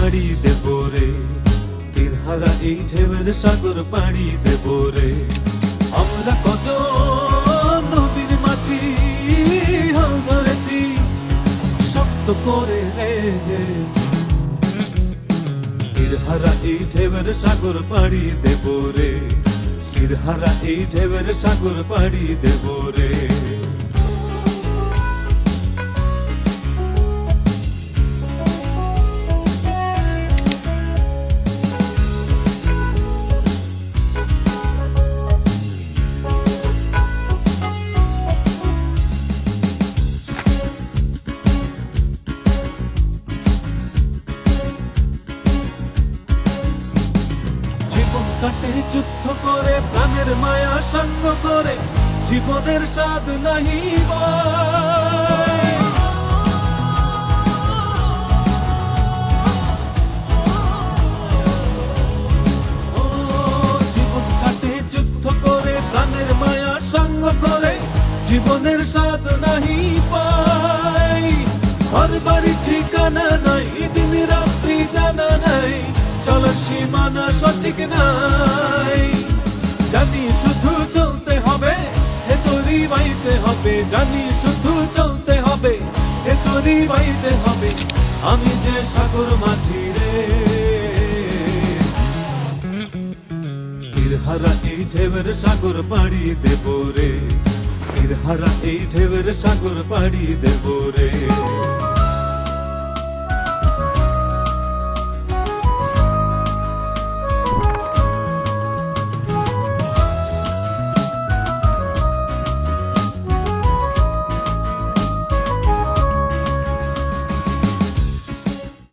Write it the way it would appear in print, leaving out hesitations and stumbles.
পাড়ি দেব রে, তীরহারা এই ঢেউয়ের সাগর পাড়ি দেব রে। আমরা কত নবীর মাঝি হাল ধরেছি শক্ত করে রে, তীরহারা এই ঢেউয়ের সাগর পাড়ি দেব রে, তীরহারা এই ঢেউয়ের সাগর পাড়ি দেব রে। কাটে যুদ্ধ করে প্রাণের মায়া সঙ্গ করে, জীবনের স্বাদ নাহি পায়। জীবন কাটে যুদ্ধ করে প্রাণের মায়া সঙ্গ করে, জীবনের স্বাদ নাহি পায়। ঘর বাড়ি ঠিকানা নাই, দিন রাত্রি জানা নাই, চলার সীমানা সঠিক নাই। জানি শুধু চলতে হবে, হে তোরই বাইতে হবে, জানি শুধু চলতে হবে, হে তোরই বাইতে হবে। আমি যে সাগর মাঝি রে, তীরহারা এই ঢেউয়ের সাগর পাড়ি দেব রে, তীরহারা এই ঢেউয়ের সাগর পাড়ি দেব রে।